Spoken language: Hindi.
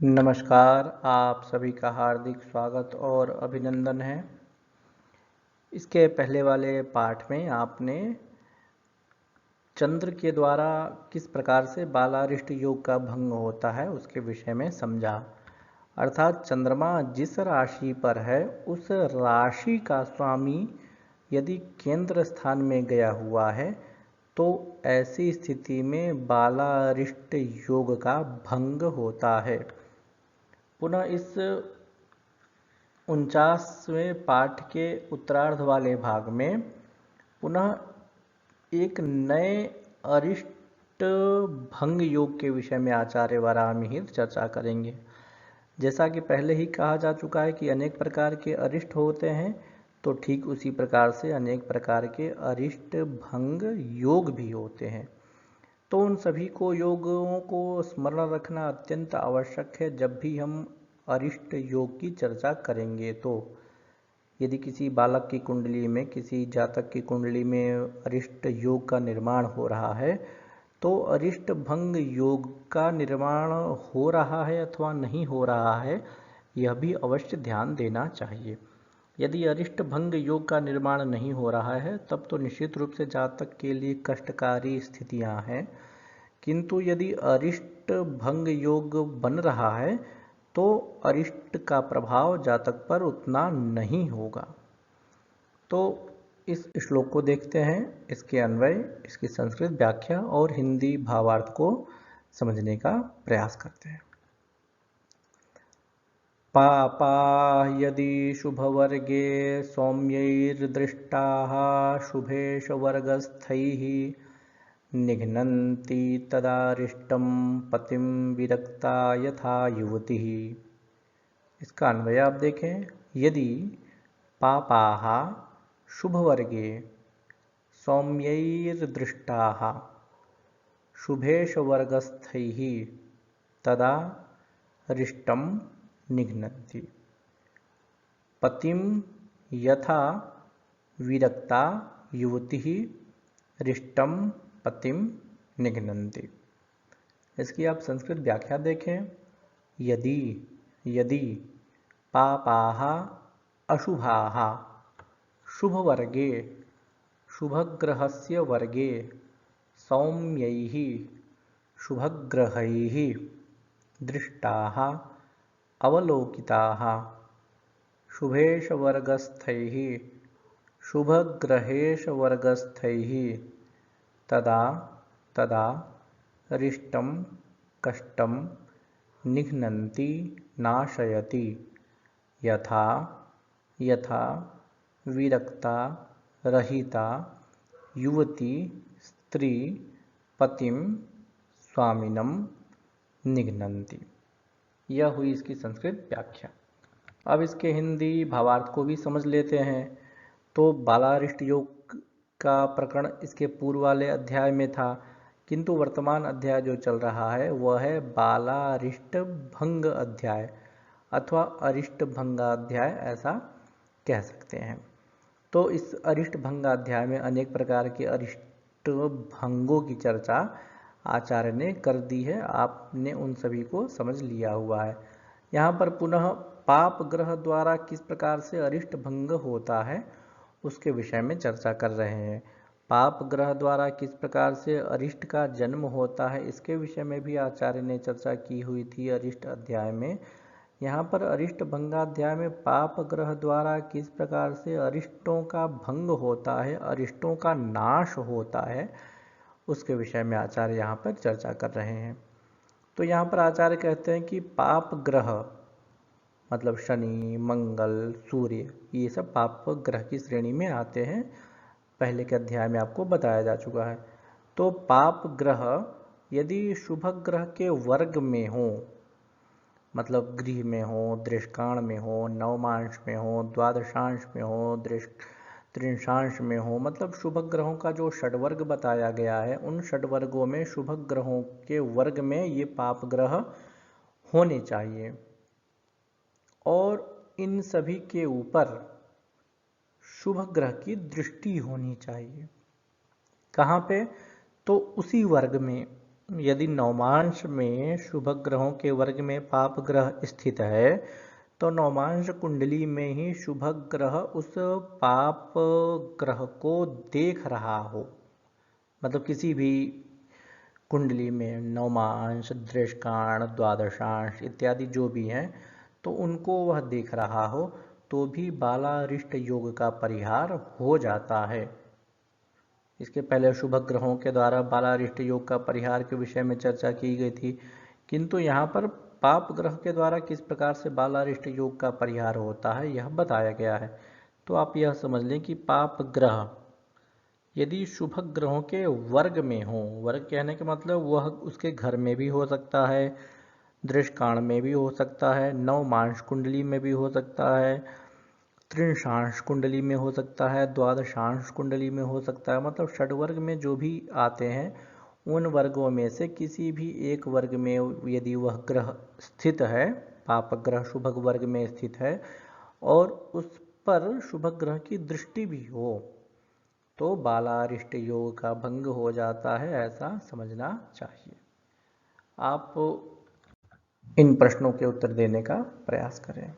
नमस्कार, आप सभी का हार्दिक स्वागत और अभिनंदन है। इसके पहले वाले पाठ में आपने चंद्र के द्वारा किस प्रकार से बालारिष्ट योग का भंग होता है उसके विषय में समझा। अर्थात चंद्रमा जिस राशि पर है उस राशि का स्वामी यदि केंद्र स्थान में गया हुआ है तो ऐसी स्थिति में बालारिष्ट योग का भंग होता है। पुनः इस 49वें पाठ के उत्तरार्ध वाले भाग में पुनः एक नए अरिष्ट भंग योग के विषय में आचार्य वराहमिहिर चर्चा करेंगे। जैसा कि पहले ही कहा जा चुका है कि अनेक प्रकार के अरिष्ट होते हैं, तो ठीक उसी प्रकार से अनेक प्रकार के अरिष्ट भंग योग भी होते हैं। तो उन सभी को योगों को स्मरण रखना अत्यंत आवश्यक है जब भी हम अरिष्ट योग की चर्चा करेंगे। तो यदि किसी बालक की कुंडली में, किसी जातक की कुंडली में अरिष्ट योग का निर्माण हो रहा है तो अरिष्ट भंग योग का निर्माण हो रहा है अथवा नहीं हो रहा है, यह भी अवश्य ध्यान देना चाहिए। यदि अरिष्ट भंग योग का निर्माण नहीं हो रहा है तब तो निश्चित रूप से जातक के लिए कष्टकारी स्थितियां हैं, किंतु यदि अरिष्ट भंग योग बन रहा है तो अरिष्ट का प्रभाव जातक पर उतना नहीं होगा। तो इस श्लोक को देखते हैं, इसके अन्वय, इसकी संस्कृत व्याख्या और हिंदी भावार्थ को समझने का प्रयास करते हैं। पापा यदि शुभवर्गे सौम्यैर्दृष्टाः शुभेशवर्गस्थैः निघ्नन्ति तदारिष्टं पतिं विरक्ता यथा युवतिः। इसका अन्वय आप देखें, यदि पापाः शुभवर्गे सौम्यैर्दृष्टाः शुभेशवर्गस्थैः तदा रिष्टं निघ्नन्ति पतिं यथा विरक्ता युवतिः रिष्टं पतिं निघ्नन्ति। इसकी आप संस्कृत व्याख्या देखें, यदि यदि पापाः अशुभाः शुभवर्गे शुभग्रहस्य वर्गे सौम्यैः शुभग्रहैः दृष्टाः अवलोकिताः शुभेशवर्गस्थैः शुभग्रहेशवर्गस्थैः तदा तदा रिष्टं कष्टं निघ्नन्ति नाशयति यथा यथा विरक्ता रहिता युवती स्त्री पतिं स्वामिनं निघ्नन्ति। यह हुई इसकी संस्कृत व्याख्या। अब इसके हिंदी भावार्थ को भी समझ लेते हैं। तो बालारिष्ट योग का प्रकरण इसके पूर्व वाले अध्याय में था, किंतु वर्तमान अध्याय जो चल रहा है वह है बालारिष्ट भंग अध्याय अथवा अरिष्ट भंगाध्याय, ऐसा कह सकते हैं। तो इस अरिष्ट भंगाध्याय में अनेक प्रकार के अरिष्ट भंगों की चर्चा आचार्य ने कर दी है। आपने उन सभी को समझ लिया हुआ है। यहाँ पर पुनः पाप ग्रह द्वारा किस प्रकार से अरिष्ट भंग होता है उसके विषय में चर्चा कर रहे हैं। पाप ग्रह द्वारा किस प्रकार से अरिष्ट का जन्म होता है इसके विषय में भी आचार्य ने चर्चा की हुई थी अरिष्ट अध्याय में। यहाँ पर अरिष्ट भंगाध्याय में पाप ग्रह द्वारा किस प्रकार से अरिष्टों का भंग होता है, अरिष्टों का नाश होता है, उसके विषय में आचार्य यहाँ पर चर्चा कर रहे हैं। तो यहाँ पर आचार्य कहते हैं कि पाप ग्रह मतलब शनि, मंगल, सूर्य, ये सब पाप ग्रह की श्रेणी में आते हैं। पहले के अध्याय में आपको बताया जा चुका है। तो पाप ग्रह यदि शुभ ग्रह के वर्ग में हो, मतलब गृह में हो, दृष्काण में हो, नवमांश में हो, द्वादशांश में हो, त्रिंशांश में हो, मतलब शुभ ग्रहों का जो षडवर्ग बताया गया है उन षडवर्गों में शुभ ग्रहों के वर्ग में ये पाप ग्रह होने चाहिए और इन सभी के ऊपर शुभ ग्रह की दृष्टि होनी चाहिए। कहाँ पे? तो उसी वर्ग में यदि नवमांश में शुभ ग्रहों के वर्ग में पाप ग्रह स्थित है तो नवमांश कुंडली में ही शुभ ग्रह उस पाप ग्रह को देख रहा हो, मतलब किसी भी कुंडली में नवमांश, दृष्टांश, द्वादशांश इत्यादि जो भी हैं तो उनको वह देख रहा हो तो भी बालारिष्ट योग का परिहार हो जाता है। इसके पहले शुभ ग्रहों के द्वारा बालारिष्ट योग का परिहार के विषय में चर्चा की गई थी, किंतु यहाँ पर पाप ग्रह के द्वारा किस प्रकार से बालारिष्ट योग का परिहार होता है यह बताया गया है। तो आप यह समझ लें कि पाप ग्रह यदि शुभ ग्रहों के वर्ग में हो, वर्ग कहने का मतलब वह उसके घर में भी हो सकता है, दृष्टांश में भी हो सकता है, नवमांश कुंडली में भी हो सकता है, त्रिंशांश कुंडली में हो सकता है, द्वादशांश कुंडली में हो सकता है, मतलब षडवर्ग में जो भी आते हैं उन वर्गों में से किसी भी एक वर्ग में यदि वह ग्रह स्थित है, पाप ग्रह शुभ वर्ग में स्थित है और उस पर शुभ ग्रह की दृष्टि भी हो तो बालारिष्ट योग का भंग हो जाता है, ऐसा समझना चाहिए। आप इन प्रश्नों के उत्तर देने का प्रयास करें।